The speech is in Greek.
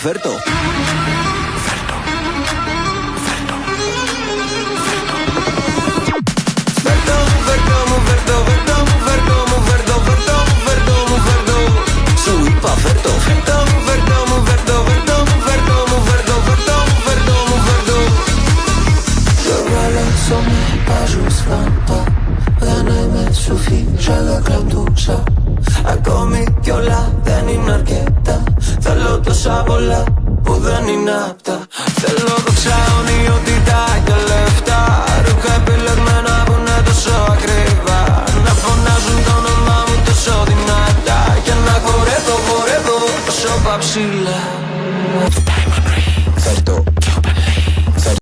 φέρτο. Σου είπα φέρτο. Je vois le sommet, pas juste 20 ans. Δεν με σουφί, j'avais κλαμπ του ça. Ακόμη κι όλα δεν είναι αρκετά. Θέλω τόσα πολλά που δεν είναι απτά. Θέλω